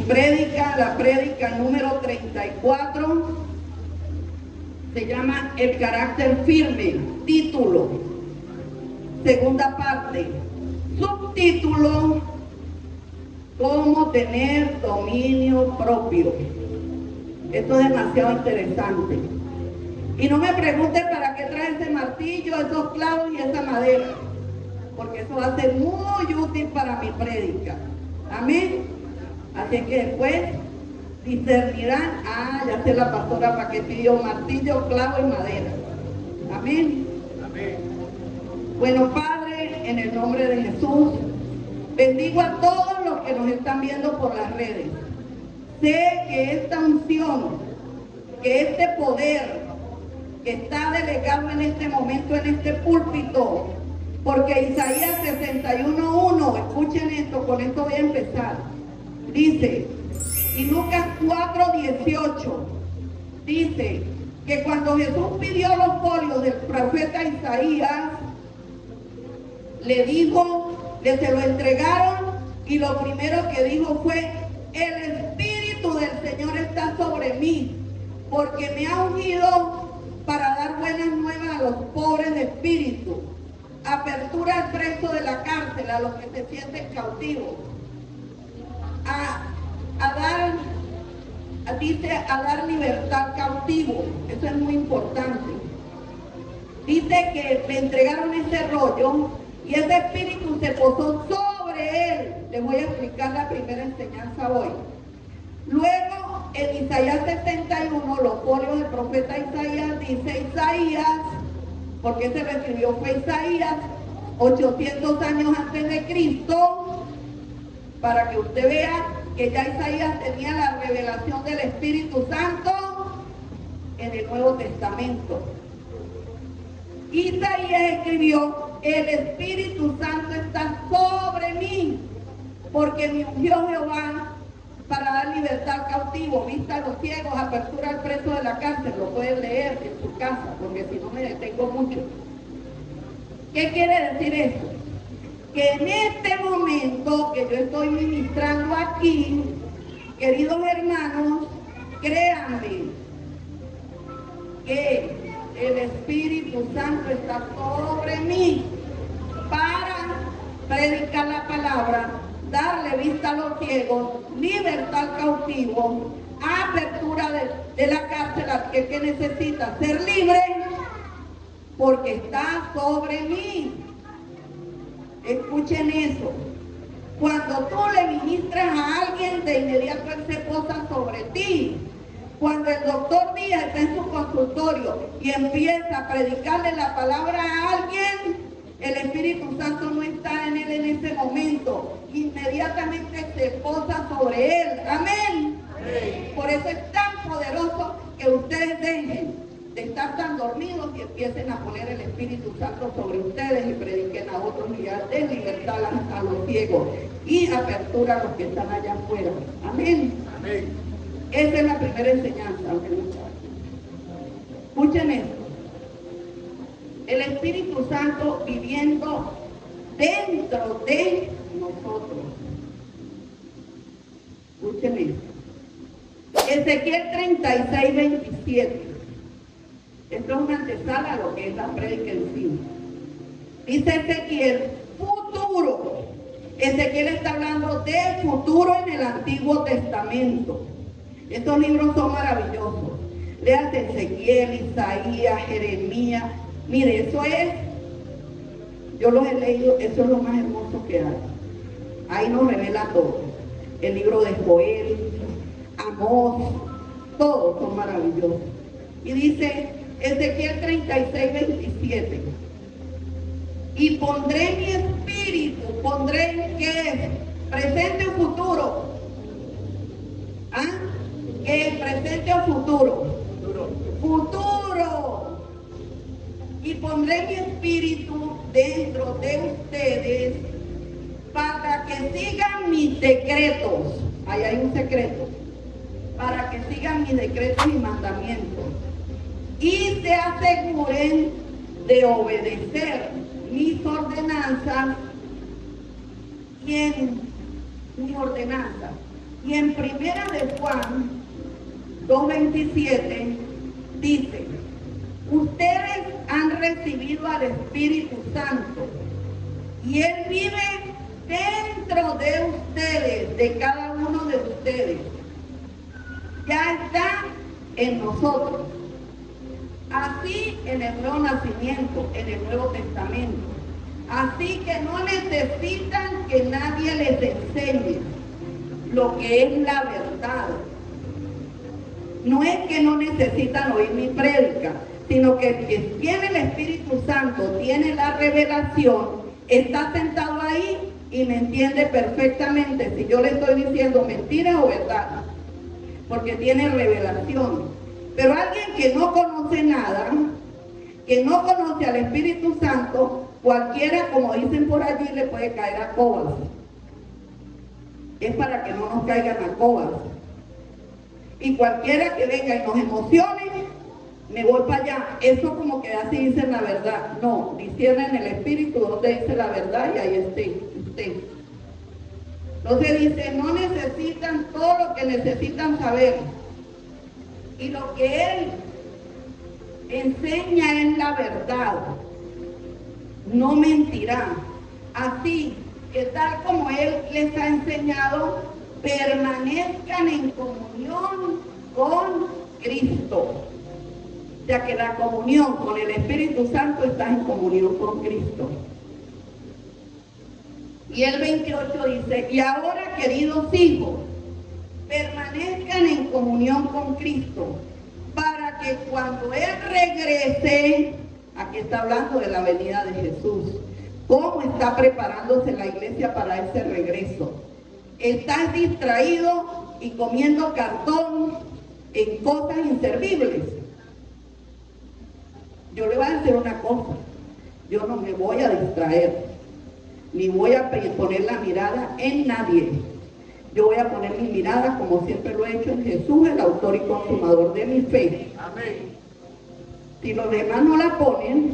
prédica, la prédica número 34, se llama El carácter firme, título, segunda parte, subtítulo, cómo tener dominio propio. Esto es demasiado interesante. Y no me pregunten para qué trae ese martillo, esos clavos y esa madera, porque eso va a ser muy útil para mi prédica. Amén. Así que después discernirán, ya sé la pastora para qué pidió martillo, clavo y madera. Amén. Amén. Bueno, Padre, en el nombre de Jesús, bendigo a todos los que nos están viendo por las redes. Sé que esta unción, que este poder que está delegado en este momento en este púlpito, porque Isaías 61:1, escuchen esto, con esto voy a empezar, dice, y Lucas 4:18, dice que cuando Jesús pidió los folios del profeta Isaías, le dijo, se lo entregaron, y lo primero que dijo fue, el Espíritu del Señor está sobre mí, porque me ha ungido para dar buenas nuevas a los pobres de espíritu, apertura al preso de la cárcel, a los que se sienten cautivos, a dar libertad al cautivo. Eso es muy importante. Dice que le entregaron ese rollo y ese espíritu se posó sobre él. Les voy a explicar la primera enseñanza hoy. Luego, en Isaías 61, los folios del profeta Isaías, dice Isaías, porque se lo escribió fue Isaías, 800 años antes de Cristo, para que usted vea que ya Isaías tenía la revelación del Espíritu Santo en el Nuevo Testamento. Isaías escribió, el Espíritu Santo está sobre mí, porque me ungió Jehová para dar libertad al cautivo, vista a los ciegos, apertura al preso de la cárcel. Lo pueden leer en su casa, porque si no me detengo mucho. ¿Qué quiere decir esto? Que en este momento que yo estoy ministrando aquí, queridos hermanos, créanme que el Espíritu Santo está sobre mí para predicar la palabra, darle vista a los ciegos, libertad al cautivo, apertura de la cárcel a aquel que necesita ser libre, porque está sobre mí. Escuchen eso. Cuando tú le ministras a alguien, de inmediato él se posa sobre ti. Cuando el doctor Díaz está en su consultorio y empieza a predicarle la palabra a alguien, el Espíritu Santo no está en él en ese momento. Inmediatamente se posa sobre él. Amén. Amén. Por eso es tan poderoso que ustedes dejen de estar tan dormidos y empiecen a poner el Espíritu Santo sobre ustedes y prediquen a otros y den libertad a los ciegos y apertura a los que están allá afuera. Amén. Amén. Esa es la primera enseñanza. Escuchen esto. El Espíritu Santo viviendo dentro de nosotros. Escuchen esto. Ezequiel 36:27. Esto es una antesala a lo que es la prédica en sí. Dice Ezequiel, futuro. Ezequiel está hablando de futuro en el Antiguo Testamento. Estos libros son maravillosos. Lean Ezequiel, Isaías, Jeremías. Mire, eso es, yo los he leído, eso es lo más hermoso que hay. Ahí nos revela todo. El libro de Joel, Amós, todos son maravillosos. Y dice Ezequiel 36:27. Y pondré mi espíritu, pondré, ¿qué es? Presente o futuro. ¿Ah? ¿Qué es? Presente o futuro. Futuro. Y pondré mi espíritu dentro de ustedes para que sigan mis decretos. Ahí hay un secreto. Para que sigan mis decretos y mandamientos. Y se aseguren de obedecer mis ordenanzas. ¿Quién? Mis ordenanzas. Y en Primera de Juan 2:27 dice: ustedes han recibido al Espíritu Santo y Él vive dentro de ustedes, de cada uno de ustedes. Ya está en nosotros. Así en el nuevo nacimiento, en el Nuevo Testamento. Así que no necesitan que nadie les enseñe lo que es la verdad. No es que no necesitan oír mi prédica, sino que el que tiene el Espíritu Santo, tiene la revelación, está sentado ahí y me entiende perfectamente si yo le estoy diciendo mentira o verdad, porque tiene revelación. Pero alguien que no conoce nada, que no conoce al Espíritu Santo, cualquiera, como dicen por allí, le puede caer a cobas. Es para que no nos caigan a cobas. Y cualquiera que venga y nos emocione, me voy para allá. Eso como que así dicen la verdad. No, disciernen el Espíritu donde dice la verdad y ahí esté usted. Entonces dice, no necesitan todo lo que necesitan saber. Y lo que Él enseña es la verdad. No mentirá. Así que tal como Él les ha enseñado, permanezcan en comunión con Cristo. O sea que la comunión con el Espíritu Santo está en comunión con Cristo. Y el 28 dice, y ahora, queridos hijos, permanezcan en comunión con Cristo, para que cuando Él regrese, aquí está hablando de la venida de Jesús, cómo está preparándose la iglesia para ese regreso. Estás distraído y comiendo cartón en cosas inservibles. Yo le voy a decir una cosa, yo no me voy a distraer, ni voy a poner la mirada en nadie. Yo voy a poner mi mirada, como siempre lo he hecho, en Jesús, el autor y consumador de mi fe. Amén. Si los demás no la ponen,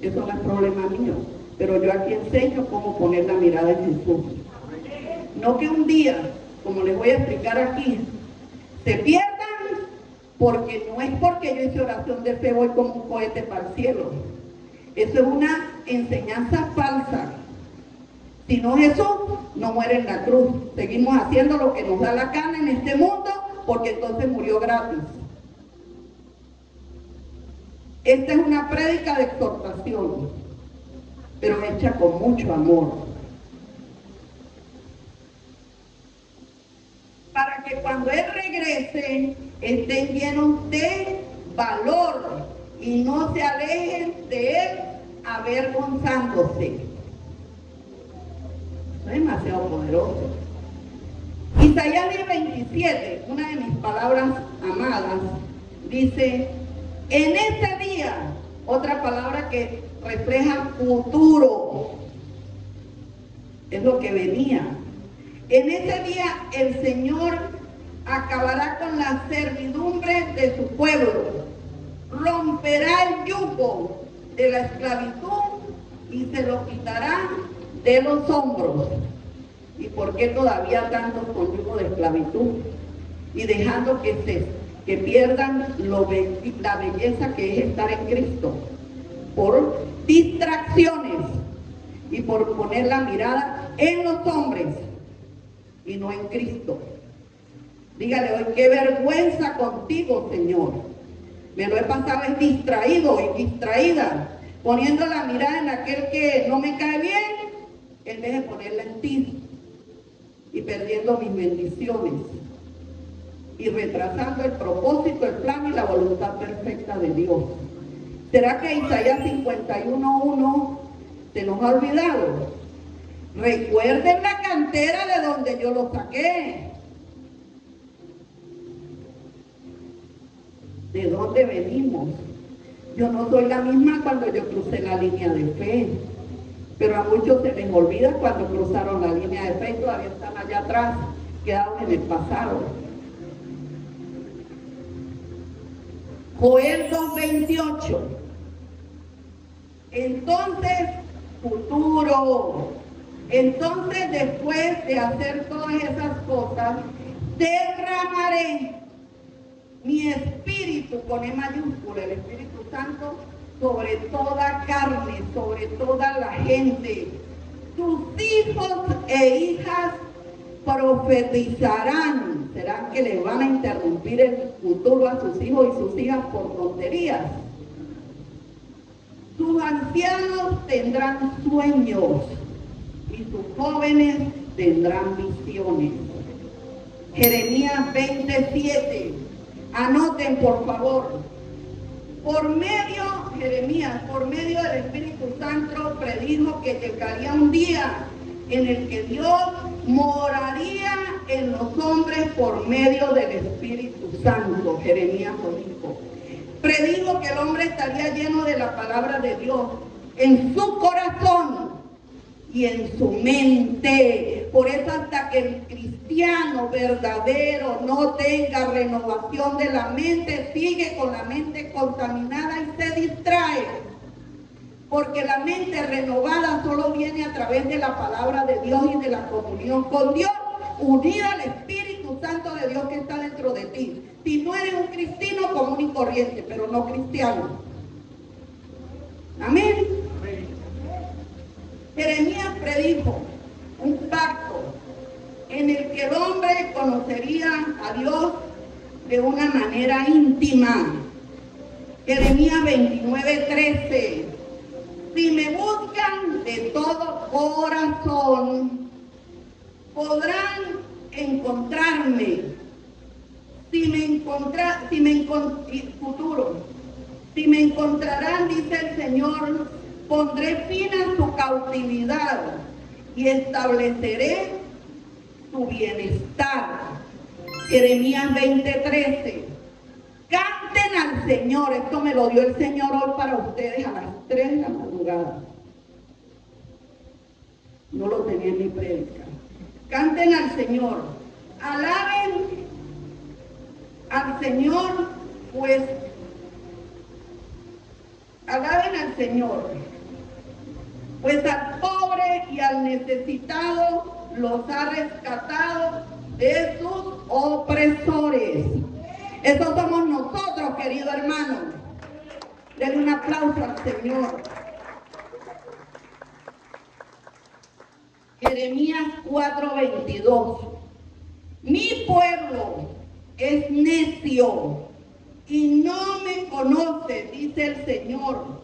eso no es problema mío, pero yo aquí enseño cómo poner la mirada en Jesús. No que un día, como les voy a explicar aquí, se pierdan, porque no es porque yo hice oración de fe voy como un cohete para el cielo. Eso es una enseñanza falsa. Si no, Jesús no muere en la cruz. Seguimos haciendo lo que nos da la gana en este mundo, porque entonces murió gratis. Esta es una prédica de exhortación, pero hecha con mucho amor. Para que cuando Él regrese, estén llenos de valor y no se alejen de Él avergonzándose. Es demasiado poderoso. Isaías 27, una de mis palabras amadas, dice, en ese día, otra palabra que refleja futuro, es lo que venía. En ese día el Señor acabará con la servidumbre de su pueblo, romperá el yugo de la esclavitud y se lo quitará de los hombros. ¿Y por qué todavía tantos con yugo de esclavitud? Y dejando que pierdan la belleza que es estar en Cristo, por distracciones y por poner la mirada en los hombres y no en Cristo. Dígale hoy, qué vergüenza contigo, Señor. Me lo he pasado distraído y distraída, poniendo la mirada en aquel que no me cae bien, en vez de ponerla en ti, y perdiendo mis bendiciones, y retrasando el propósito, el plan y la voluntad perfecta de Dios. ¿Será que Isaías 51:1 se nos ha olvidado? Recuerden la cantera de donde yo lo saqué. ¿De dónde venimos? Yo no soy la misma cuando yo crucé la línea de fe, pero a muchos se les olvida cuando cruzaron la línea de fe y todavía están allá atrás, quedados en el pasado. Joel 2:28. Entonces, futuro. Entonces, después de hacer todas esas cosas, derramaré mi espíritu, con E mayúscula, el Espíritu Santo, sobre toda carne, sobre toda la gente. Tus hijos e hijas profetizarán. ¿Será que le van a interrumpir el futuro a sus hijos y sus hijas por tonterías? Sus ancianos tendrán sueños y sus jóvenes tendrán visiones. Jeremías 27. Anoten, por favor. Jeremías, por medio del Espíritu Santo, predijo que llegaría un día en el que Dios moraría en los hombres por medio del Espíritu Santo. Jeremías lo dijo. Predijo que el hombre estaría lleno de la palabra de Dios en su corazón y en su mente. Por eso, hasta que el cristiano verdadero no tenga renovación de la mente, sigue con la mente contaminada y se distrae. Porque la mente renovada solo viene a través de la palabra de Dios y de la comunión con Dios, unida al Espíritu Santo de Dios que está dentro de ti. Si no eres un cristiano común y corriente, pero no cristiano. Amén. Jeremías predijo un pacto en el que el hombre conocería a Dios de una manera íntima. Jeremías 29:13. Si me buscan de todo corazón, podrán encontrarme. Si me encontrarán, dice el Señor, pondré fin a su cautividad y estableceré su bienestar. Jeremías 20:13. Canten al Señor. Esto me lo dio el Señor hoy para ustedes a las 3 de la madrugada. No lo tenía en mi prédica. Canten al Señor. Alaben al Señor, pues alaben al Señor, pues al pobre y al necesitado los ha rescatado de sus opresores. Esos somos nosotros, querido hermano. Denle un aplauso al Señor. Jeremías 4:22. Mi pueblo es necio y no me conoce, dice el Señor.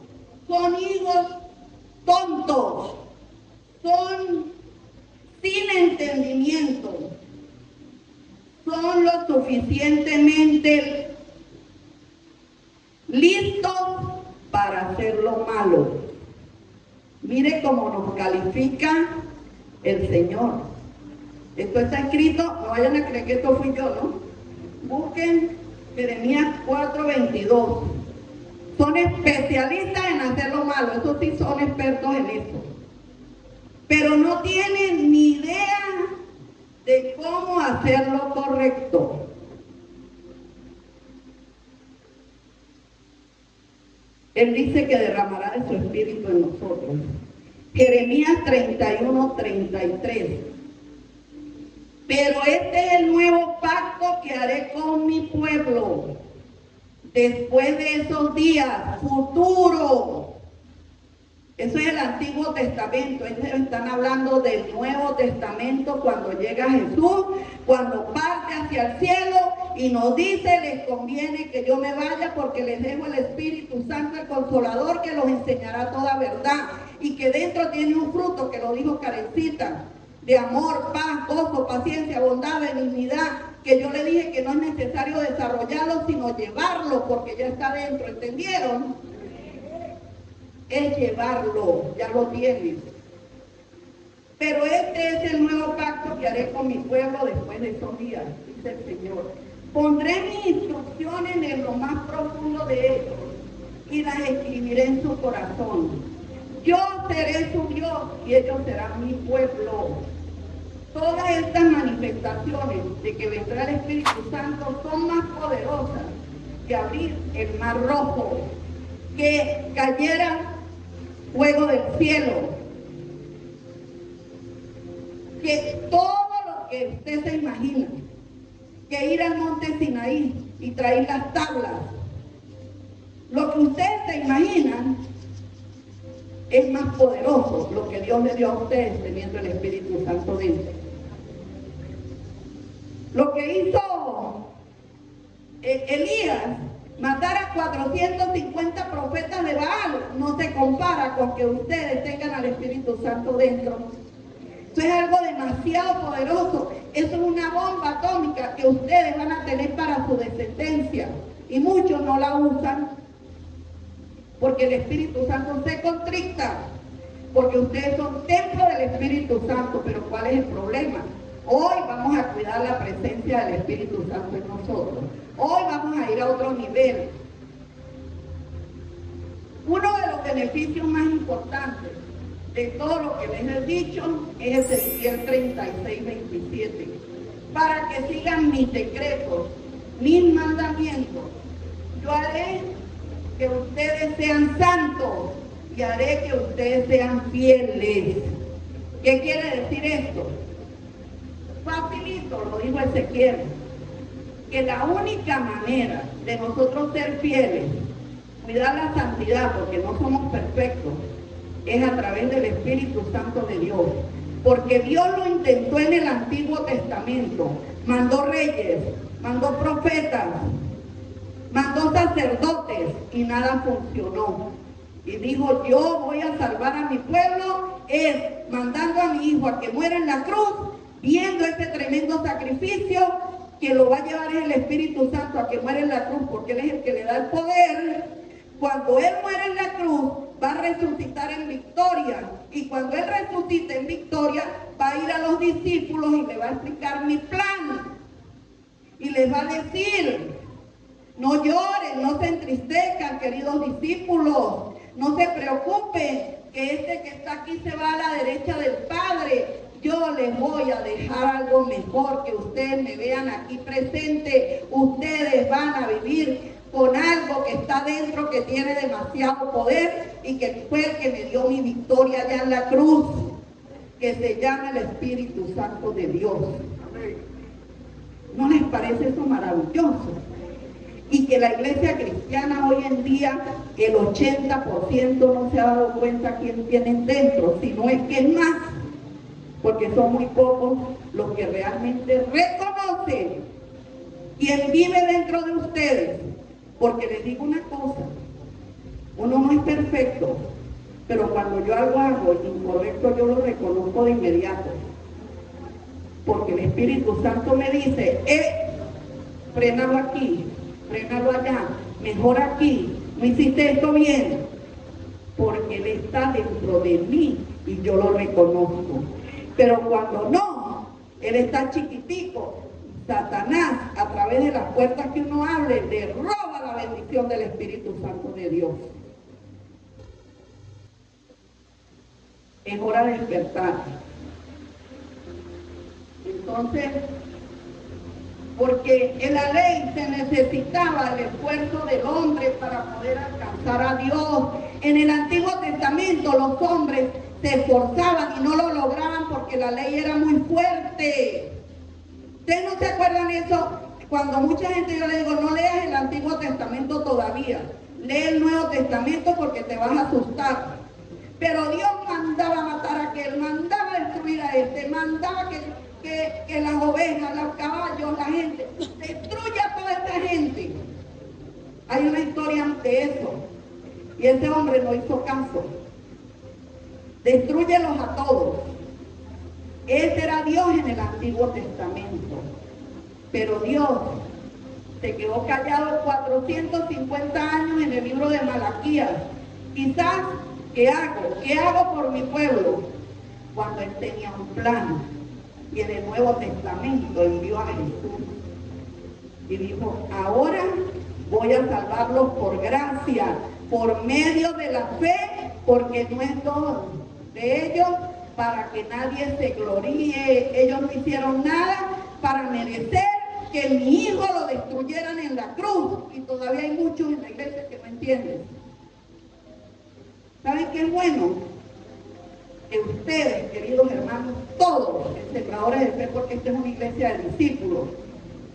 Son hijos tontos, son sin entendimiento, son lo suficientemente listos para hacer lo malo. Mire cómo nos califica el Señor. Esto está escrito, no vayan a creer que esto fui yo, ¿no? Busquen Jeremías 4:22. Son especialistas en hacer lo malo, esos sí son expertos en eso. Pero no tienen ni idea de cómo hacer lo correcto. Él dice que derramará de su espíritu en nosotros. Jeremías 31:33. Pero este es el nuevo pacto que haré con mi pueblo después de esos días, futuro. Eso es el Antiguo Testamento. Ellos están hablando del Nuevo Testamento cuando llega Jesús, cuando parte hacia el cielo y nos dice: les conviene que yo me vaya porque les dejo el Espíritu Santo, el Consolador, que los enseñará toda verdad, y que dentro tiene un fruto, que lo dijo Karencita, de amor, paz, gozo, paciencia, bondad, benignidad, que yo le dije que no es necesario desarrollarlo, sino llevarlo, porque ya está dentro. ¿Entendieron? Es llevarlo, ya lo tienes. Pero este es el nuevo pacto que haré con mi pueblo después de esos días, dice el Señor. Pondré mis instrucciones en lo más profundo de ellos y las escribiré en su corazón. Yo seré su Dios y ellos serán mi pueblo. Todas estas manifestaciones de que vendrá el Espíritu Santo son más poderosas que abrir el mar rojo, que cayera fuego del cielo, que todo lo que usted se imagina. que ir al monte Sinaí y traer las tablas. Lo que ustedes se imaginan es más poderoso lo que Dios le dio a ustedes teniendo el Espíritu Santo dentro. Lo que hizo Elías, matar a 450 profetas de Baal, no se compara con que ustedes tengan al Espíritu Santo dentro. Eso es algo demasiado poderoso. Eso es una bomba atómica que ustedes van a tener para su descendencia. Y muchos no la usan porque el Espíritu Santo se contricta. Porque ustedes son templo del Espíritu Santo. Pero ¿cuál es el problema? Hoy vamos a cuidar la presencia del Espíritu Santo en nosotros. Hoy vamos a ir a otro nivel. Uno de los beneficios más importantes de todo lo que les he dicho es Ezequiel 36:27. Para que sigan mis decretos, mis mandamientos, yo haré que ustedes sean santos y haré que ustedes sean fieles. ¿Qué quiere decir esto? Facilito, lo dijo Ezequiel, que la única manera de nosotros ser fieles, cuidar la santidad, porque no somos perfectos, es a través del Espíritu Santo de Dios. Porque Dios lo intentó en el Antiguo Testamento. Mandó reyes, mandó profetas, mandó sacerdotes y nada funcionó. Y dijo, yo voy a salvar a mi pueblo, es mandando a mi hijo a que muera en la cruz, viendo ese tremendo sacrificio, que lo va a llevar es el Espíritu Santo a que muera en la cruz, porque Él es el que le da el poder. Cuando Él muere en la cruz, va a resucitar en victoria. Y cuando Él resucite en victoria, va a ir a los discípulos y le va a explicar mi plan. Y les va a decir, no lloren, no se entristezcan, queridos discípulos. No se preocupen, que este que está aquí se va a la derecha del Padre. Yo les voy a dejar algo mejor, que ustedes me vean aquí presente. Ustedes van a vivir con algo que está dentro, que tiene demasiado poder y que fue el que me dio mi victoria allá en la cruz, que se llama el Espíritu Santo de Dios. ¿No les parece eso maravilloso? Y que la iglesia cristiana hoy en día, el 80% no se ha dado cuenta quién tienen dentro, sino es que es más, porque son muy pocos los que realmente reconocen quién vive dentro de ustedes. Porque les digo una cosa, uno no es perfecto, pero cuando yo algo incorrecto, yo lo reconozco de inmediato. Porque el Espíritu Santo me dice, frénalo aquí, frénalo allá, mejor aquí, no hiciste esto bien. Porque Él está dentro de mí y yo lo reconozco. Pero cuando no, Él está chiquitico. Satanás, a través de las puertas que uno abre, le roba la bendición del Espíritu Santo de Dios. Es hora de despertar. Entonces, porque en la ley se necesitaba el esfuerzo del hombre para poder alcanzar a Dios. En el Antiguo Testamento los hombres se esforzaban y no lo lograban porque la ley era muy fuerte. ¿Ustedes no se acuerdan eso? Cuando mucha gente yo le digo, no leas el Antiguo Testamento todavía, lee el Nuevo Testamento porque te vas a asustar. Pero Dios mandaba matar a aquel, mandaba destruir a este, mandaba que las ovejas, los caballos, la gente, destruya a toda esa gente. Hay una historia de eso. Y ese hombre no hizo caso. Destrúyelos a todos. Ese era Dios en el Antiguo Testamento. Pero Dios se quedó callado 450 años en el libro de Malaquías. Quizás, ¿qué hago? ¿Qué hago por mi pueblo? Cuando Él tenía un plan. Y en el Nuevo Testamento envió a Jesús. Y dijo, ahora voy a salvarlos por gracia, por medio de la fe, porque no es don de ellos, para que nadie se gloríe. Ellos no hicieron nada para merecer que mi hijo lo destruyeran en la cruz. Y todavía hay muchos en la iglesia que no entienden. ¿Saben qué es bueno? Que ustedes, queridos hermanos, todos, sembradores de fe, porque esta es una iglesia de discípulos,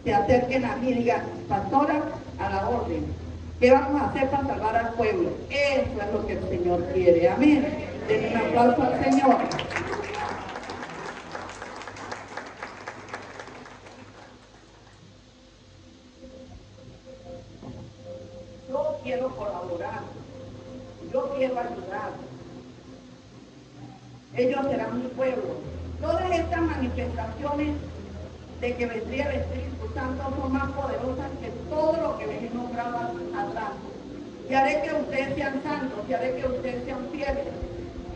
se acerquen a mí y digan, pastora, a la orden. ¿Qué vamos a hacer para salvar al pueblo? Eso es lo que el Señor quiere. Amén. Denle un aplauso al Señor. Yo quiero colaborar. Yo quiero ayudar. Ellos serán mi pueblo. Todas estas manifestaciones de que vendría el Espíritu Santo son más poderosas que todo lo que les he nombrado atrás. Y haré que ustedes sean santos, y haré que ustedes sean fieles.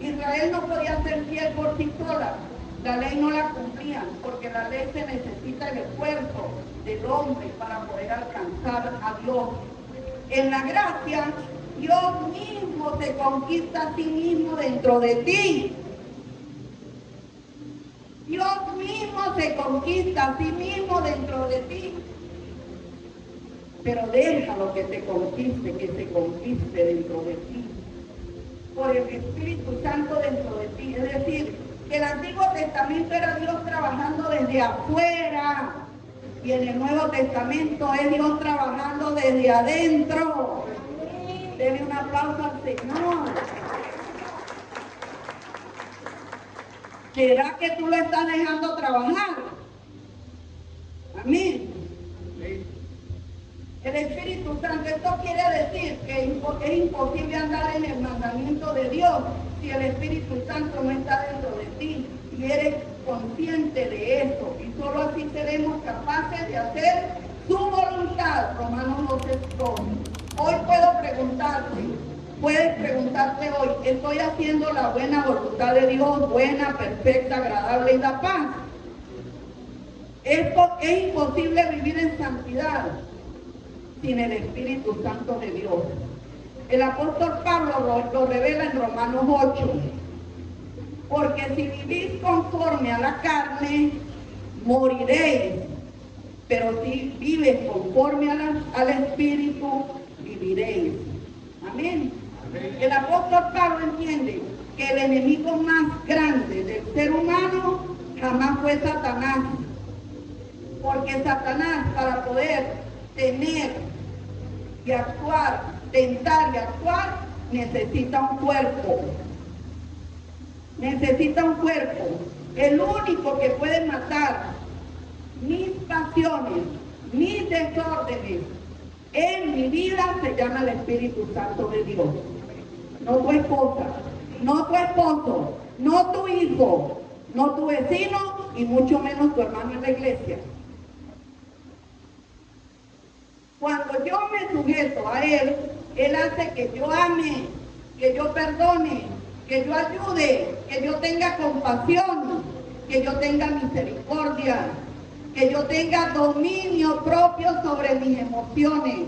Israel no podía ser fiel por sí sola. La ley no la cumplían, porque la ley se necesita el esfuerzo del hombre para poder alcanzar a Dios. En la gracia, Dios mismo se conquista a sí mismo dentro de ti. Dios mismo se conquista a sí mismo dentro de ti. Pero déjalo que te conquiste, que se conquiste dentro de ti. Por el Espíritu Santo dentro de ti. Es decir, que el Antiguo Testamento era Dios trabajando desde afuera. Y en el Nuevo Testamento es Dios trabajando desde adentro. Dele un aplauso al Señor. ¿Será que tú lo estás dejando trabajar? Amén. El Espíritu Santo, esto quiere decir que es imposible andar en el mandamiento de Dios si el Espíritu Santo no está dentro de ti y eres consciente de eso. Y solo así seremos capaces de hacer su voluntad. Romanos 12:2. Hoy puedes preguntarte hoy, ¿estoy haciendo la buena voluntad de Dios, buena, perfecta, agradable y da paz? Es imposible vivir en santidad sin el Espíritu Santo de Dios. El apóstol Pablo lo revela en Romanos 8. Porque si vivís conforme a la carne, moriréis. Pero si vives conforme al Espíritu, viviréis. Amén. El apóstol Pablo entiende que el enemigo más grande del ser humano jamás fue Satanás. Porque Satanás, para poder tener y actuar, tentar y actuar, necesita un cuerpo. Necesita un cuerpo. El único que puede matar mis pasiones, mis desórdenes en mi vida se llama el Espíritu Santo de Dios. No tu esposa, no tu esposo, no tu hijo, no tu vecino y mucho menos tu hermano en la iglesia. Cuando yo me sujeto a Él, Él hace que yo ame, que yo perdone, que yo ayude, que yo tenga compasión, que yo tenga misericordia, que yo tenga dominio propio sobre mis emociones.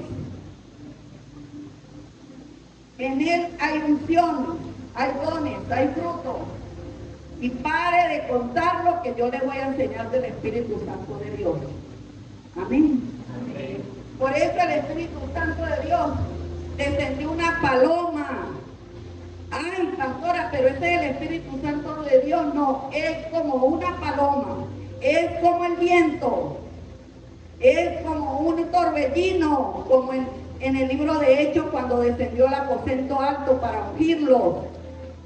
En Él hay unción, hay dones, hay frutos. Y pare de contar lo que yo le voy a enseñar del Espíritu Santo de Dios. Amén. Amén. Por eso el Espíritu Santo de Dios descendió una paloma. Ay, pastora, pero ese es el Espíritu Santo de Dios. No, es como una paloma. Es como el viento. Es como un torbellino, como en el libro de Hechos cuando descendió el aposento alto para ungirlo.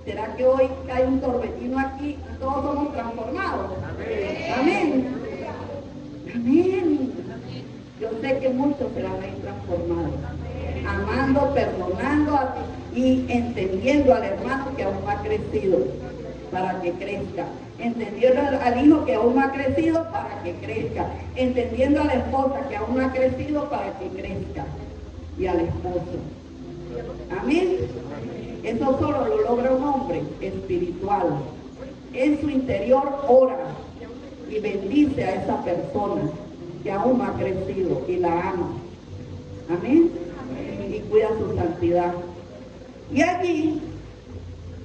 ¿Será que hoy hay un torbellino aquí? Todos somos transformados. Amén. Amén. Amén. Yo sé que muchos serán ahí transformados. Amando, perdonando y entendiendo al hermano que aún no ha crecido para que crezca. Entendiendo al hijo que aún no ha crecido para que crezca. Entendiendo a la esposa que aún no ha crecido para que crezca. Y al esposo. Amén. Eso solo lo logra un hombre espiritual. En su interior ora y bendice a esa persona que aún no ha crecido y la ama. Amén. Amén. Y cuida su santidad. Y allí,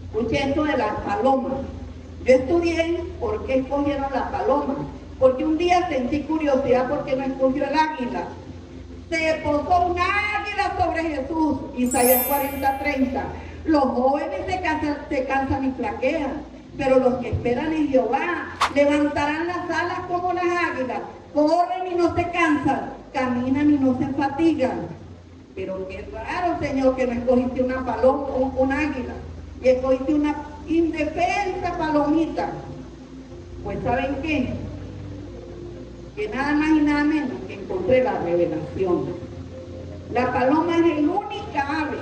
escuché esto de las palomas. Yo estudié por qué escogieron las palomas. Porque un día sentí curiosidad porque no escogió el águila. Se posó un águila sobre Jesús. Isaías 40:30. Los jóvenes se cansan y flaquean, pero los que esperan en Jehová levantarán las alas como las águilas, corren y no se cansan, caminan y no se fatigan. Pero qué raro, Señor, que no escogiste una paloma o un águila y escogiste una indefensa palomita. Pues ¿saben qué? Que nada más y nada menos que encontré la revelación. La paloma es el única ave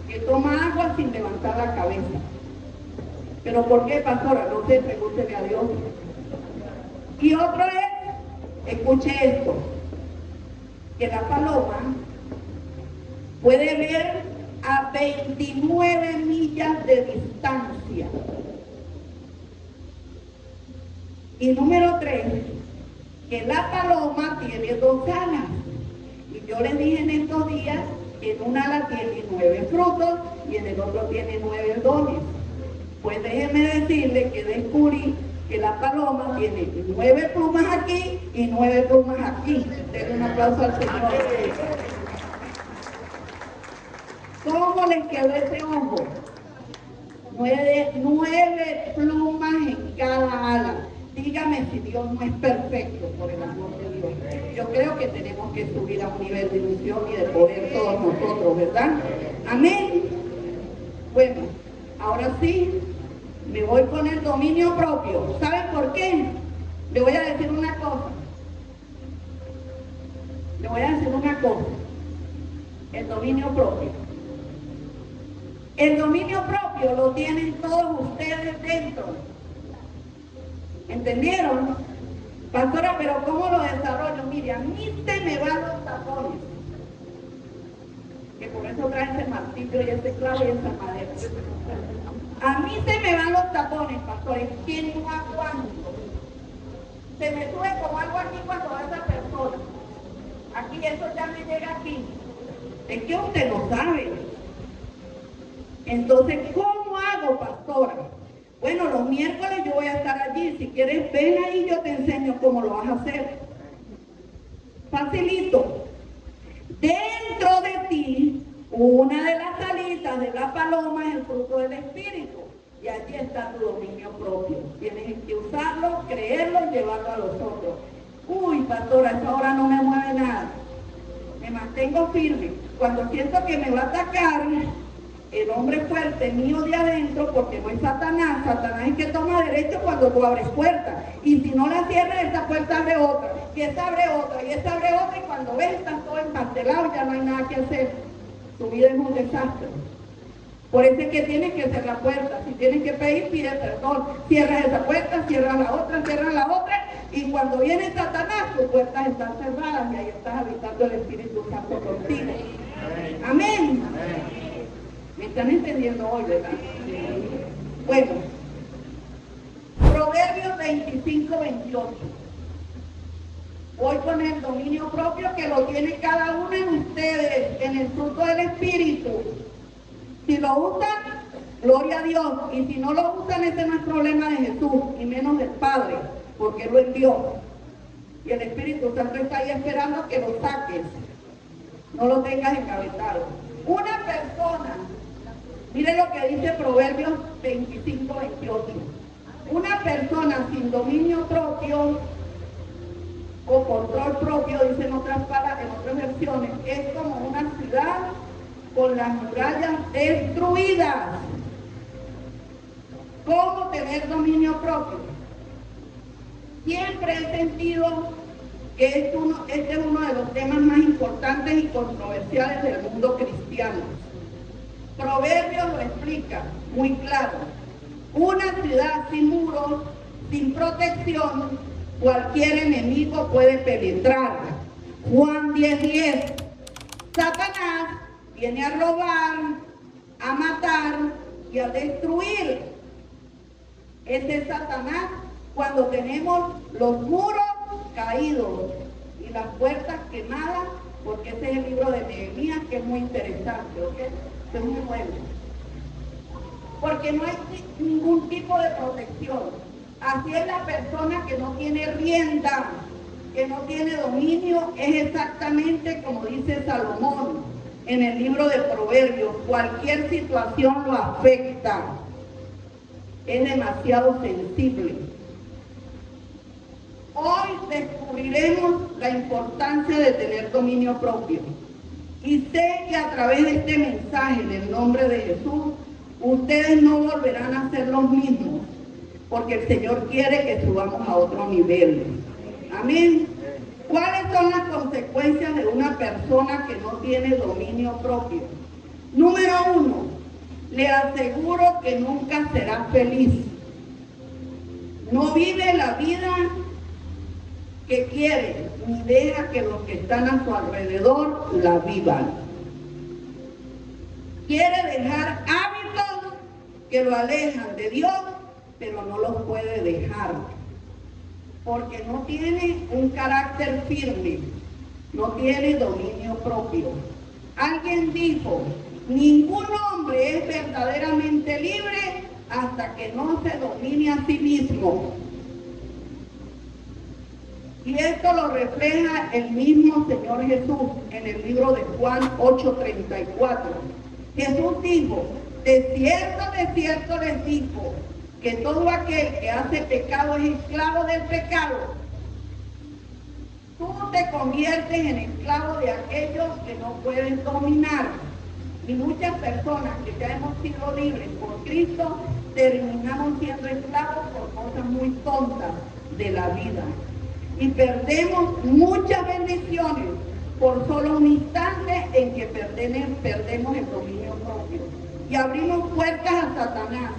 que toma agua sin levantar la cabeza. ¿Pero por qué, pastora? No sé, pregúntele a Dios. Y otro es, escuche esto, que la paloma puede ver a 29 millas de distancia. Y número 3, que la paloma tiene 2 alas. Y yo les dije en estos días que en un ala tiene 9 frutos y en el otro tiene 9 dones. Pues déjenme decirle que descubrí que la paloma tiene 9 plumas aquí y 9 plumas aquí. Denle un aplauso al Señor. ¿Cómo les quedó ese ojo? 9 plumas en cada ala. Dígame si Dios no es perfecto, por el amor de Dios. Yo creo que tenemos que subir a un nivel de ilusión y de poder todos nosotros, ¿verdad? Amén. Bueno, ahora sí, me voy con el dominio propio. ¿Saben por qué? Le voy a decir una cosa. El dominio propio. El dominio propio lo tienen todos ustedes dentro. ¿Entendieron? Pastora, pero ¿cómo lo desarrollo? Mire, a mí se me van los tapones. Que por eso trae ese martillo y ese clavo y esa madera. A mí se me van los tapones, pastor. Es que no aguanto. Se me sube como algo aquí cuando va esa persona. Aquí, eso ya me llega aquí. Es que usted lo sabe. Entonces, ¿cómo hago, pastora? Bueno, los miércoles yo voy a estar allí. Si quieres, ven ahí, yo te enseño cómo lo vas a hacer. Facilito. Dentro de ti, una de las alitas de la paloma es el fruto del Espíritu. Y allí está tu dominio propio. Tienes que usarlo, creerlo y llevarlo a los otros. Uy, pastora, a esa hora no me mueve nada. Me mantengo firme. Cuando siento que me va a atacar el hombre fuerte mío de adentro, porque no es Satanás. Satanás es que toma derecho cuando tú abres puertas. Y si no la cierras, esa puerta abre otra. Y esa abre otra. Y esa abre otra. Y cuando ves, estás todo empastelado, ya no hay nada que hacer. Tu vida es un desastre. Por eso es que tienes que cerrar la puerta. Si tienes que pedir, pide perdón. Cierras esa puerta, cierras la otra, cierras la otra. Y cuando viene Satanás, tus puertas están cerradas y ahí estás habitando el Espíritu Santo contigo. Amén. ¿Me están entendiendo hoy, verdad? Bueno, Proverbios 25-28. Voy con el dominio propio que lo tiene cada uno de ustedes en el fruto del Espíritu. Si lo usan, gloria a Dios. Y si no lo usan, ese no es problema de Jesús, ni menos del Padre, porque Él lo envió. Y el Espíritu Santo está ahí esperando que lo saques. No lo tengas encabezado. Una persona, mire lo que dice Proverbios 25-28. Una persona sin dominio propio o control propio, dicen otras palabras, en otras versiones, es como una ciudad con las murallas destruidas. ¿Cómo tener dominio propio? Siempre he sentido que este es uno de los temas más importantes y controversiales del mundo cristiano. Proverbios lo explica muy claro. Una ciudad sin muros, sin protección, cualquier enemigo puede penetrar. Juan 10:10. Satanás viene a robar, a matar y a destruir. Ese es Satanás cuando tenemos los muros caídos y las puertas quemadas, porque ese es el libro de Nehemías, que es muy interesante, ¿ok? Es muy bueno. Porque no hay ningún tipo de protección. Así es la persona que no tiene rienda, que no tiene dominio, es exactamente como dice Salomón en el libro de Proverbios. Cualquier situación lo afecta. Es demasiado sensible. Hoy descubriremos la importancia de tener dominio propio. Y sé que a través de este mensaje, en el nombre de Jesús, ustedes no volverán a ser los mismos, porque el Señor quiere que subamos a otro nivel. Amén. ¿Cuáles son las consecuencias de una persona que no tiene dominio propio? Número 1, le aseguro que nunca será feliz. No vive la vida que quiere, ni deja que los que están a su alrededor la vivan. Quiere dejar hábitos que lo alejan de Dios, pero no los puede dejar, porque no tiene un carácter firme, no tiene dominio propio. Alguien dijo, ningún hombre es verdaderamente libre hasta que no se domine a sí mismo. Y esto lo refleja el mismo Señor Jesús en el libro de Juan 8:34. Jesús dijo, de cierto les digo, que todo aquel que hace pecado es esclavo del pecado. Tú te conviertes en esclavo de aquellos que no pueden dominar. Y muchas personas que ya hemos sido libres por Cristo, terminamos siendo esclavos por cosas muy tontas de la vida. Y perdemos muchas bendiciones por solo un instante en que perdemos el dominio propio. Y abrimos puertas a Satanás,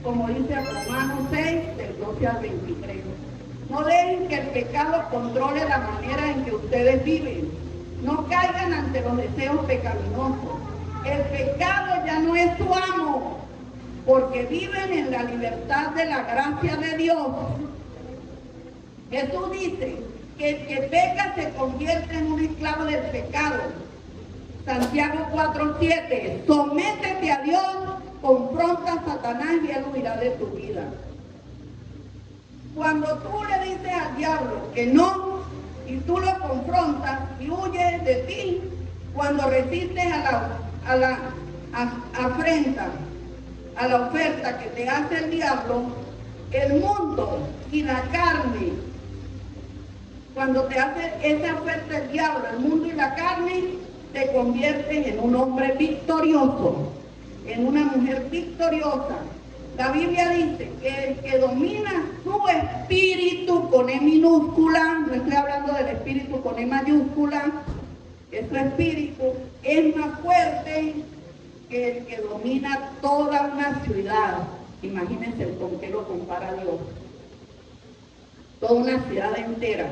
como dice Romanos 6, del 12 al 23. No dejen que el pecado controle la manera en que ustedes viven. No caigan ante los deseos pecaminosos. El pecado ya no es su amo, porque viven en la libertad de la gracia de Dios. Jesús dice que el que peca se convierte en un esclavo del pecado. Santiago 4:7, sométete a Dios, confronta a Satanás y él huirá de tu vida. Cuando tú le dices al diablo que no, y tú lo confrontas y huyes de ti, cuando resistes a la afrenta, a la oferta que te hace el diablo, el mundo y la carne, cuando te hace esa oferta el diablo, el mundo y la carne, te convierten en un hombre victorioso, en una mujer victoriosa. La Biblia dice que el que domina su espíritu con E minúscula, no estoy hablando del espíritu con E mayúscula, que su espíritu es más fuerte que el que domina toda una ciudad. Imagínense con qué lo compara Dios. Toda una ciudad entera.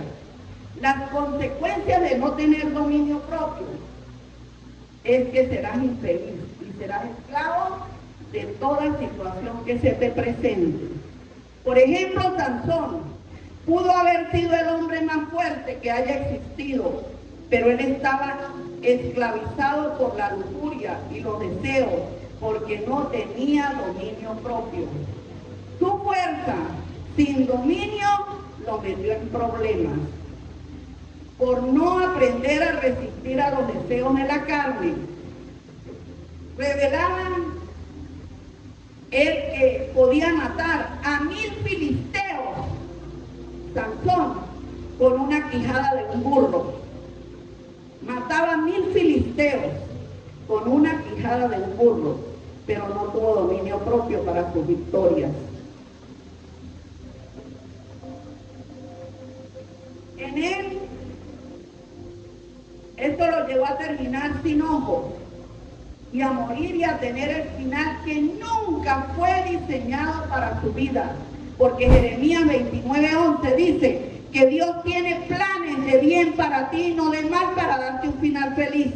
Las consecuencias de no tener dominio propio es que serás infeliz y serás esclavo de toda situación que se te presente. Por ejemplo, Sansón pudo haber sido el hombre más fuerte que haya existido, pero él estaba esclavizado por la lujuria y los deseos, porque no tenía dominio propio. Su fuerza sin dominio lo metió en problemas. Por no aprender a resistir a los deseos de la carne, revelaban el que podía matar a 1000 filisteos, Sansón, con una quijada de un burro. Mataba a 1000 filisteos con una quijada de un burro, pero no tuvo dominio propio para sus victorias. En él, esto lo llevó a terminar sin ojos y a morir y a tener el final que nunca fue diseñado para su vida, porque Jeremías 29:11 dice que Dios tiene planes de bien para ti, no de mal, para darte un final feliz.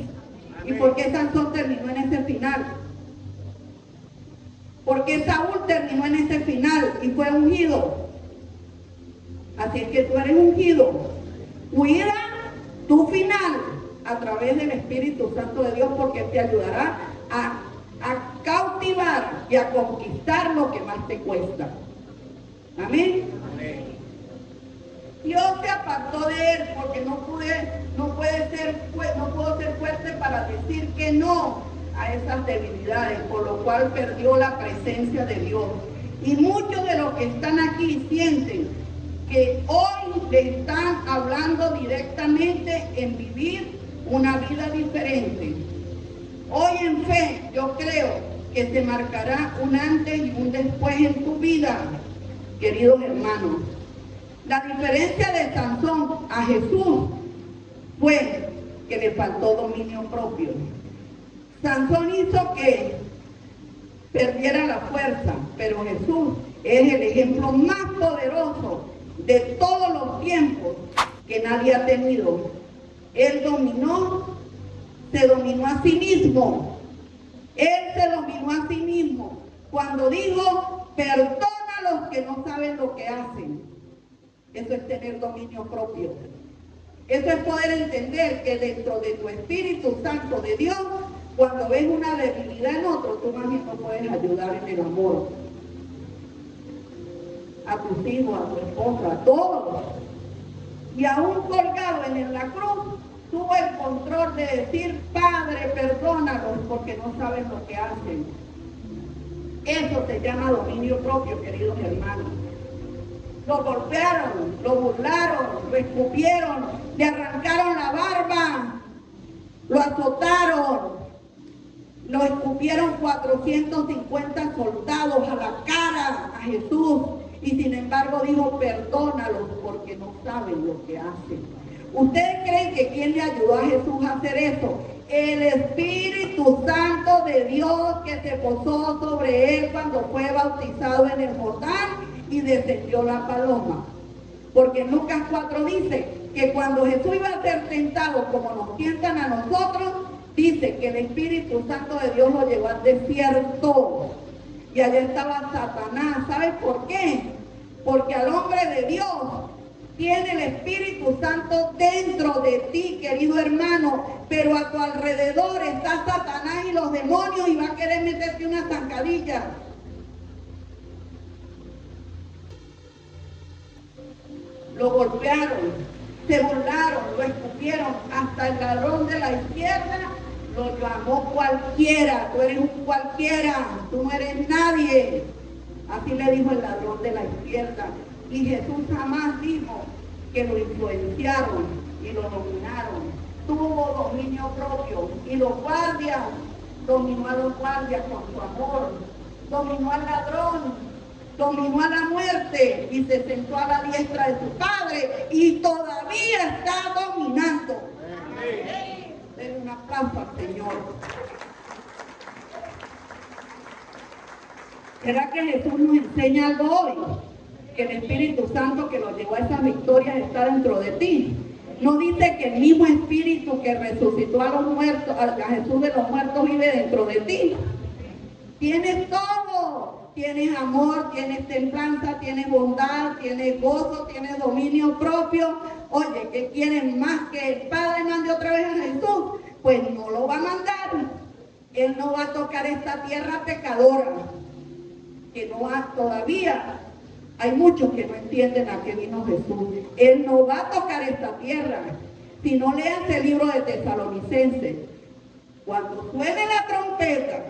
Amén. ¿Y por qué Sansón terminó en ese final? Porque Saúl terminó en ese final y fue ungido. Así es que tú eres ungido. Cuida tu final a través del Espíritu Santo de Dios, porque te ayudará a cautivar y a conquistar lo que más te cuesta. Amén. Amén. Dios se apartó de él porque no puedo ser fuerte para decir que no a esas debilidades, por lo cual perdió la presencia de Dios. Y muchos de los que están aquí sienten que hoy le están hablando directamente en vivir una vida diferente. Hoy en fe yo creo que se marcará un antes y un después en tu vida, queridos hermanos. La diferencia de Sansón a Jesús fue que le faltó dominio propio. Sansón hizo que perdiera la fuerza, pero Jesús es el ejemplo más poderoso de todos los tiempos que nadie ha tenido. Él se dominó a sí mismo. Él se dominó a sí mismo cuando dijo: perdona a los que no saben lo que hacen. Eso es tener dominio propio. Eso es poder entender que dentro de tu Espíritu Santo de Dios, cuando ves una debilidad en otro, tú más bien no puedes ayudar en el amor. A tus hijos, a tu esposa, a todos. Y aún colgado en la cruz, tuvo el control de decir: Padre, perdónalos porque no saben lo que hacen. Eso se llama dominio propio, queridos hermanos. Lo golpearon, lo burlaron, lo escupieron, le arrancaron la barba, lo azotaron, lo escupieron 450 soldados a la cara a Jesús, y sin embargo dijo: perdónalos porque no saben lo que hacen. ¿Ustedes creen que quién le ayudó a Jesús a hacer eso? El Espíritu Santo de Dios, que se posó sobre él cuando fue bautizado en el Jordán y descendió la paloma. Porque en Lucas 4 dice que cuando Jesús iba a ser tentado como nos tientan a nosotros, dice que el Espíritu Santo de Dios lo llevó al desierto. Y allá estaba Satanás. ¿Sabes por qué? Porque al hombre de Dios tiene el Espíritu Santo dentro de ti, querido hermano, pero a tu alrededor está Satanás y los demonios, y va a querer meterte una zancadilla. Lo golpearon, se burlaron, lo escupieron, hasta el ladrón de la izquierda lo llamó cualquiera. Tú eres un cualquiera, tú no eres nadie. Así le dijo el ladrón de la izquierda. Y Jesús jamás dijo que lo influenciaron y lo dominaron. Tuvo dominio propio. Y los guardias, dominó a los guardias con su amor. Dominó al ladrón, dominó a la muerte y se sentó a la diestra de su Padre, y todavía está dominando. Den un aplauso al Señor. ¿Será que Jesús nos enseña algo hoy? Que el Espíritu Santo que lo llevó a esas victorias está dentro de ti. No dice que el mismo Espíritu que resucitó a los muertos, a Jesús de los muertos, vive dentro de ti. Tienes todo. Tienes amor, tienes templanza, tienes bondad, tienes gozo, tienes dominio propio. Oye, ¿qué quieren más? ¿Que el Padre mande otra vez a Jesús? Pues no lo va a mandar. Él no va a tocar esta tierra pecadora. Que no va todavía. Hay muchos que no entienden a qué vino Jesús. Él no va a tocar esta tierra. Si no leas el libro de Tesalonicenses, cuando suene la trompeta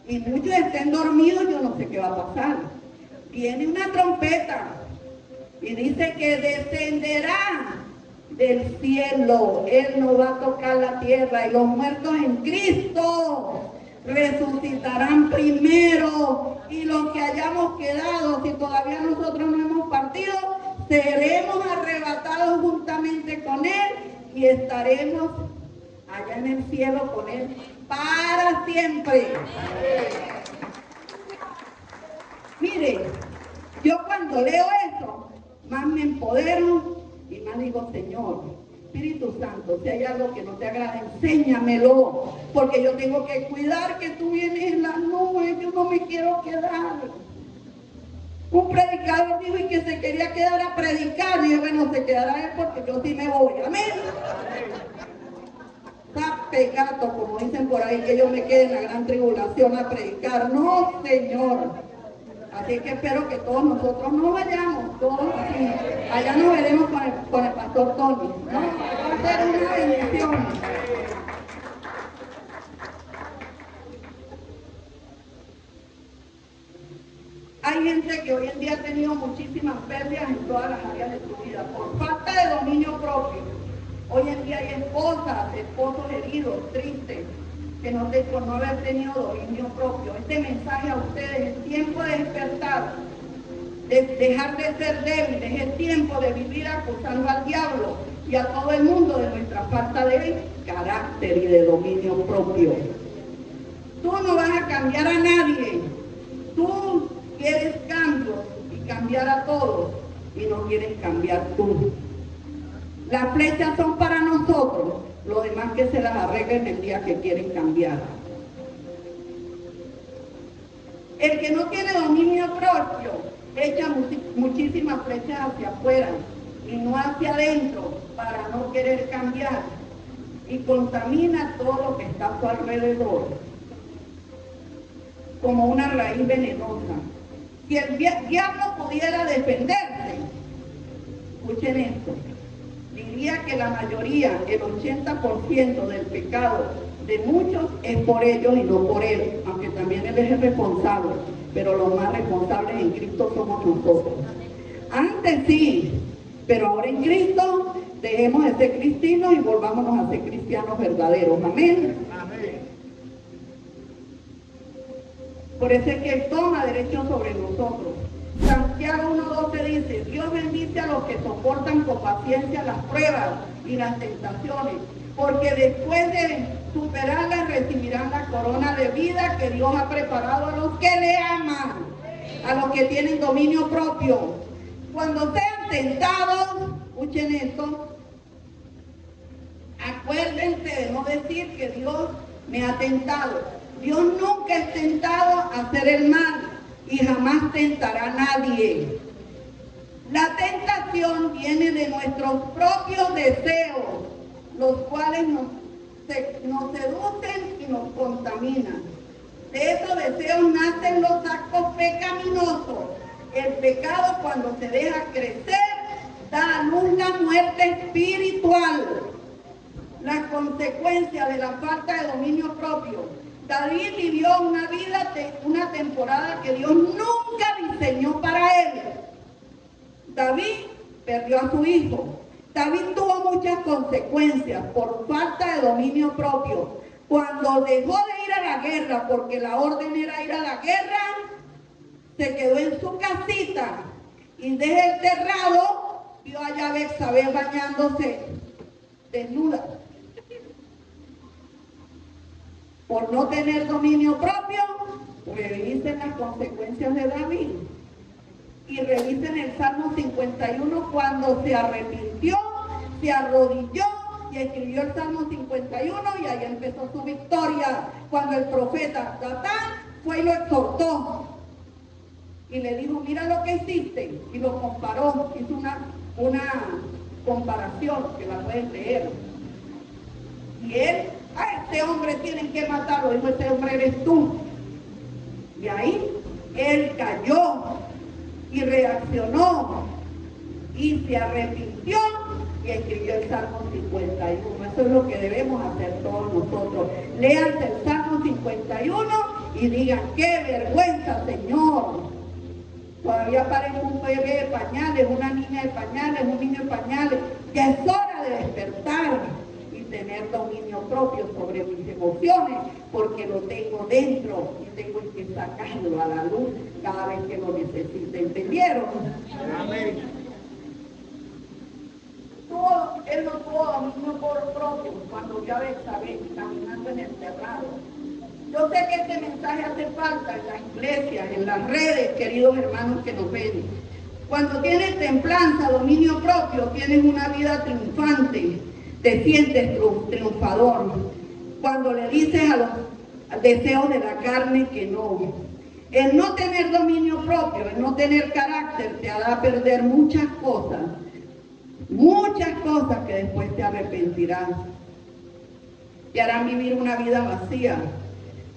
y muchos estén dormidos, yo no sé qué va a pasar. Viene una trompeta y dice que descenderá del cielo. Él no va a tocar la tierra, y los muertos en Cristo resucitarán primero, y los que hayamos quedado, si todavía nosotros no hemos partido, seremos arrebatados juntamente con Él y estaremos allá en el cielo con Él para siempre. Mire, yo cuando leo eso, más me empodero y más digo: Señor, Espíritu Santo, si hay algo que no te agrada, enséñamelo, porque yo tengo que cuidar que tú vienes en las nubes. Yo no me quiero quedar. Un predicador dijo y que se quería quedar a predicar, y yo: bueno, se quedará él porque yo sí me voy. Amén. Tape gato, como dicen por ahí, que yo me quede en la gran tribulación a predicar. No, Señor. Así que espero que todos nosotros nos vayamos, todos así. Allá nos veremos con el pastor Tony, ¿no? Va a ser una bendición. Hay hay gente que hoy en día ha tenido muchísimas pérdidas en todas las áreas de su vida por falta de dominio propio. Hoy en día hay esposas, esposos heridos, tristes, que por no haber tenido dominio propio. Este mensaje a ustedes es tiempo de despertar, de dejar de ser débiles, es tiempo de vivir acusando al diablo y a todo el mundo de nuestra falta de carácter y de dominio propio. Tú no vas a cambiar a nadie. Tú quieres cambios y cambiar a todos y no quieres cambiar tú. Las flechas son para nosotros, lo demás que se las arreglen el día que quieren cambiar. El que no tiene dominio propio echa muchísimas flechas hacia afuera y no hacia adentro para no querer cambiar y contamina todo lo que está a su alrededor como una raíz venenosa. Si el diablo pudiera defenderse, escuchen esto, diría que la mayoría, el 80% del pecado de muchos es por ellos y no por él, aunque también él es el responsable, pero los más responsables en Cristo somos nosotros. Antes sí, pero ahora en Cristo dejemos de ser cristianos y volvámonos a ser cristianos verdaderos. Amén. Amén. Por eso es que Él toma derecho sobre nosotros. Santiago 1:12 dice, Dios bendice a los que soportan con paciencia las pruebas y las tentaciones, porque después de superarlas recibirán la corona de vida que Dios ha preparado a los que le aman, a los que tienen dominio propio. Cuando sean tentados, escuchen esto, acuérdense de no decir que Dios me ha tentado. Dios nunca es tentado a hacer el mal y jamás tentará a nadie. La tentación viene de nuestros propios deseos, los cuales nos seducen y nos contaminan. De esos deseos nacen los actos pecaminosos. El pecado, cuando se deja crecer, da a luz la muerte espiritual. La consecuencia de la falta de dominio propio. David vivió una temporada que Dios nunca diseñó para él. David perdió a su hijo. David tuvo muchas consecuencias por falta de dominio propio. Cuando dejó de ir a la guerra, porque la orden era ir a la guerra, se quedó en su casita y desde el terrado vio a Betsabé bañándose desnuda. Por no tener dominio propio, revisen las consecuencias de David. Y revisen el Salmo 51 cuando se arrepintió, se arrodilló y escribió el Salmo 51 y ahí empezó su victoria. Cuando el profeta Natán fue y lo exhortó y le dijo, mira lo que hiciste, y lo comparó, hizo una comparación que la pueden leer. Y él, a este hombre tienen que matarlo, dijo, este hombre eres tú. Y ahí él cayó y reaccionó y se arrepintió y escribió el Salmo 51. Eso es lo que debemos hacer todos nosotros. Léanse el Salmo 51 y digan, qué vergüenza, Señor. Todavía parezco un bebé de pañales, una niña de pañales, un niño de pañales. Ya es hora de despertar y tener dominio propio sobre mis emociones, porque lo tengo dentro y tengo que sacarlo a la luz cada vez que lo necesite. ¿Entendieron? Amén. Él no tuvo dominio propio cuando ya Betsabé caminando en el terrado. Yo sé que este mensaje hace falta en las iglesias, en las redes, queridos hermanos que nos ven. Cuando tienes templanza, dominio propio, tienes una vida triunfante, te sientes triunfador. Cuando le dices a los deseos de la carne que no. El no tener dominio propio, el no tener carácter, te hará perder muchas cosas que después te arrepentirás. Te harán vivir una vida vacía.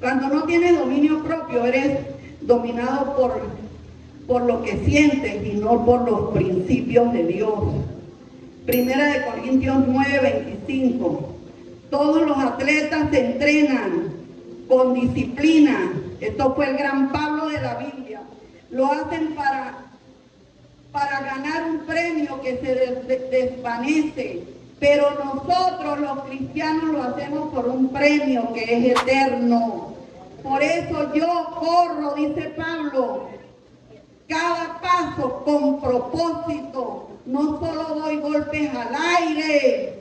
Cuando no tienes dominio propio, eres dominado por lo que sientes y no por los principios de Dios. Primera de Corintios 9:25. Todos los atletas se entrenan con disciplina. Esto fue el gran Pablo de la Biblia. lo hacen para ganar un premio que se desvanece. Pero nosotros los cristianos lo hacemos por un premio que es eterno. Por eso yo corro, dice Pablo, cada paso con propósito. No solo doy golpes al aire.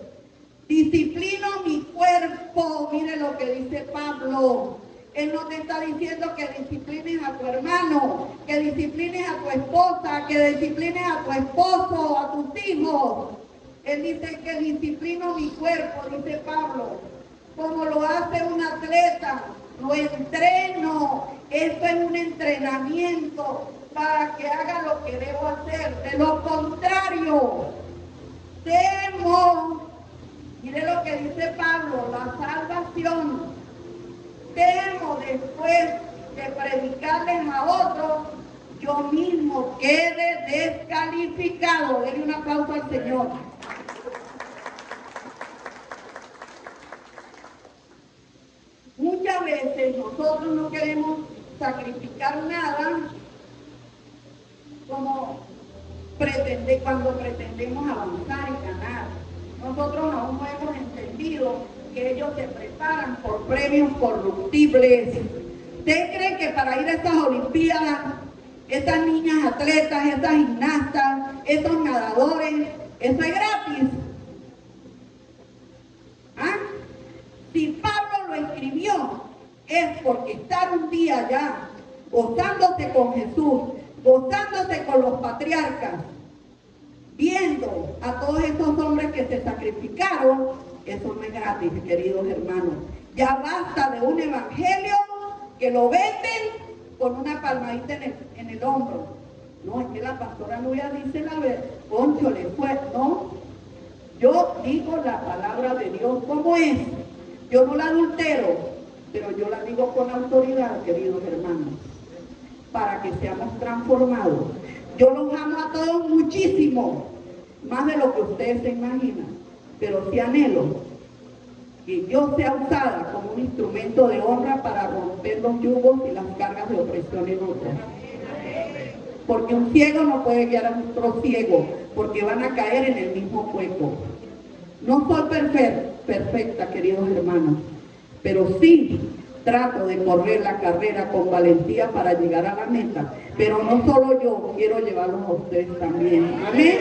Disciplino mi cuerpo. Mire lo que dice Pablo. Él no te está diciendo que disciplines a tu hermano, que disciplines a tu esposa, que disciplines a tu esposo, a tus hijos. Él dice que disciplino mi cuerpo, dice Pablo, como lo hace un atleta. Lo entreno. Esto es un entrenamiento para que haga lo que debo hacer. De lo contrario, temo. Mire lo que dice Pablo, la salvación. Temo después de predicarles a otros, yo mismo quede descalificado. Denle un aplauso al Señor. Muchas veces nosotros no queremos sacrificar nada cuando pretendemos avanzar y ganar. Nosotros aún no hemos entendido que ellos se preparan por premios corruptibles. ¿Usted cree que para ir a estas Olimpiadas, esas niñas atletas, esas gimnastas, esos nadadores, eso es gratis? ¿Ah? Si Pablo lo escribió, es porque estar un día allá, gozándose con Jesús, gozándose con los patriarcas, viendo a todos esos hombres que se sacrificaron, eso no es gratis, queridos hermanos. Ya basta de un evangelio que lo venden con una palmadita en el hombro. No, es que la pastora Nubia dice la verdad, Concho le fue, no. Yo digo la palabra de Dios como es. Yo no la adultero, pero yo la digo con autoridad, queridos hermanos, para que seamos transformados. Yo los amo a todos muchísimo, más de lo que ustedes se imaginan, pero sí anhelo que yo sea usada como un instrumento de honra para romper los yugos y las cargas de opresión en otros. Porque un ciego no puede guiar a otro ciego, porque van a caer en el mismo hueco. No soy perfecta, queridos hermanos, pero sí trato de correr la carrera con valentía para llegar a la meta. Pero no solo yo, quiero llevarlos a ustedes también. Amén.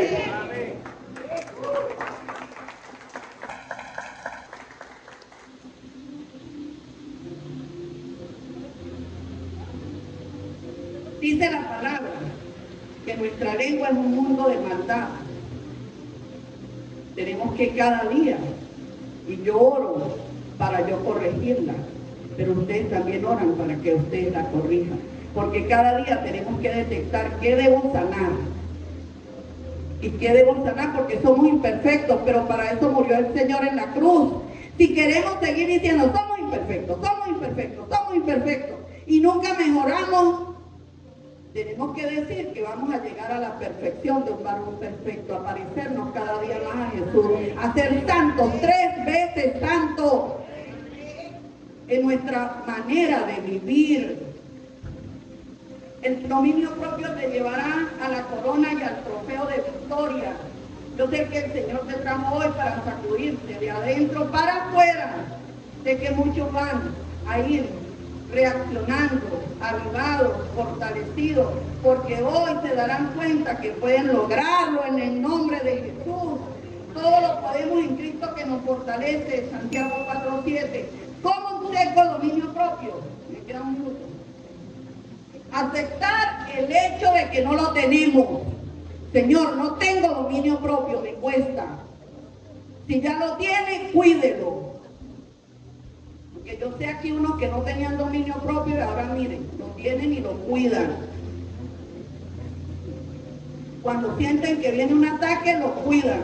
Dice la palabra que nuestra lengua es un mundo de maldad. Tenemos que cada día, y yo oro para yo corregirla, pero ustedes también oran para que ustedes la corrijan, porque cada día tenemos que detectar qué debo sanar y qué debo sanar, porque somos imperfectos, pero para eso murió el Señor en la cruz. Si queremos seguir diciendo somos imperfectos, y nunca mejoramos, tenemos que decir que vamos a llegar a la perfección de un varón perfecto, a parecernos cada día más a Jesús, a ser santos, 3 veces santos en nuestra manera de vivir. El dominio propio te llevará a la corona y al trofeo de victoria. Yo sé que el Señor te trajo hoy para sacudirte de adentro para afuera. Sé que muchos van a ir reaccionando, avivados, fortalecidos, porque hoy se darán cuenta que pueden lograrlo en el nombre de Jesús. Todo lo podemos en Cristo que nos fortalece, Santiago 4:7. ¿Cómo tengo dominio propio? Me queda un minuto. Aceptar el hecho de que no lo tenemos. Señor, no tengo dominio propio, me cuesta. Si ya lo tiene, cuídelo. Porque yo sé aquí unos que no tenían dominio propio y ahora miren, lo tienen y lo cuidan. Cuando sienten que viene un ataque, lo cuidan.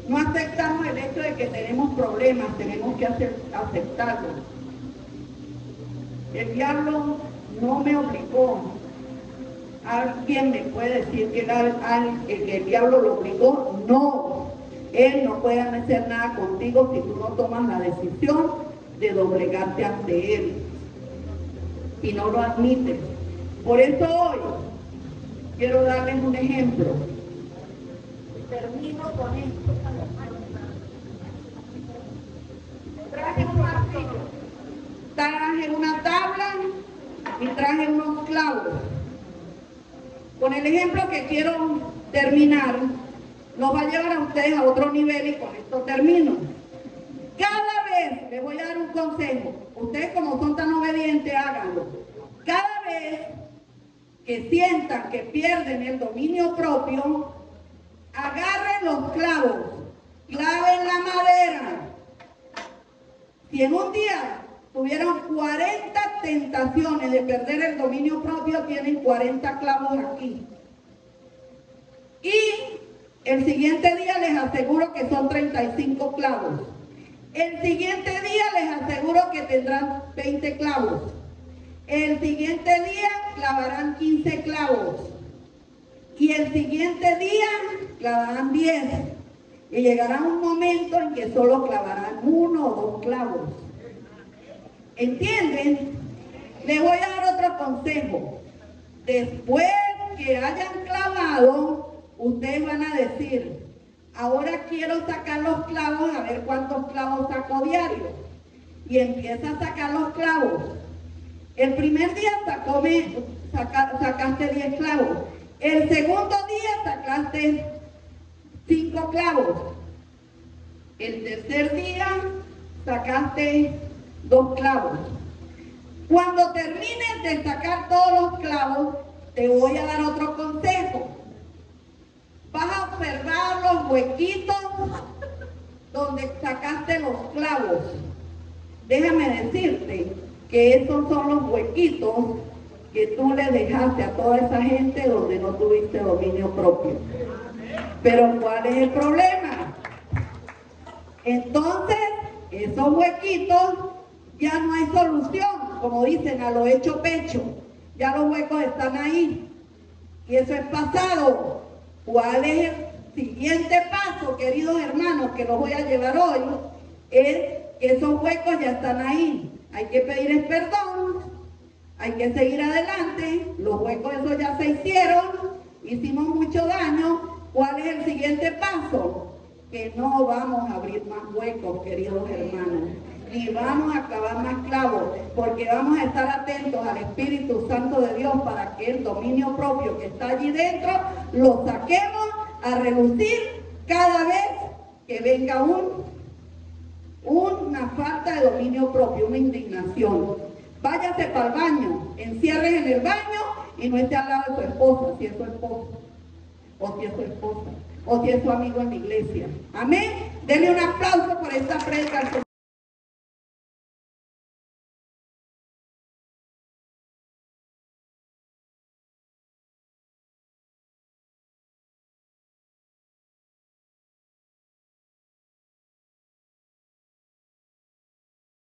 No aceptamos el hecho de que tenemos problemas, tenemos que aceptarlo. El diablo no me obligó. ¿Alguien me puede decir que el diablo lo obligó? No. Él no puede hacer nada contigo si tú no tomas la decisión de doblegarte ante él. Si no lo admites. Por eso hoy quiero darles un ejemplo. Termino con esto. Traje un martillo, traje una tabla y traje unos clavos. Con el ejemplo que quiero terminar, nos va a llevar a ustedes a otro nivel y con esto termino. Cada vez, les voy a dar un consejo, ustedes como son tan obedientes, háganlo. Cada vez que sientan que pierden el dominio propio, agarren los clavos, claven la madera. Si en un día tuvieron 40 tentaciones de perder el dominio propio, tienen 40 clavos aquí. Y el siguiente día les aseguro que son 35 clavos. El siguiente día les aseguro que tendrán 20 clavos. El siguiente día clavarán 15 clavos. Y el siguiente día clavarán 10. Y llegará un momento en que solo clavarán 1 o 2 clavos. ¿Entienden? Les voy a dar otro consejo. Después que hayan clavado, ustedes van a decir, ahora quiero sacar los clavos, a ver cuántos clavos saco diario. Y empieza a sacar los clavos. El primer día sacaste 10 clavos. El segundo día sacaste 5 clavos. El tercer día sacaste 2 clavos. Cuando termines de sacar todos los clavos, te voy a dar otro consejo. Vas a observar los huequitos donde sacaste los clavos. Déjame decirte que esos son los huequitos que tú le dejaste a toda esa gente donde no tuviste dominio propio. Pero ¿cuál es el problema? Entonces, esos huequitos ya no hay solución, como dicen, a lo hecho pecho. Ya los huecos están ahí. Y eso es pasado. ¿Cuál es el siguiente paso, queridos hermanos, que los voy a llevar hoy? Es que esos huecos ya están ahí. Hay que pedir perdón, hay que seguir adelante. Los huecos esos ya se hicieron, hicimos mucho daño. ¿Cuál es el siguiente paso? Que no vamos a abrir más huecos, queridos hermanos, ni vamos a clavar más clavos, porque vamos a estar atentos al Espíritu Santo de Dios para que el dominio propio que está allí dentro lo saquemos a relucir cada vez que venga una falta de dominio propio, una indignación. Váyase para el baño, encierre en el baño y no esté al lado de su esposa, si es su esposo, o si es su esposa, o si es su amigo en la iglesia. Amén. Denle un aplauso por esta predicación.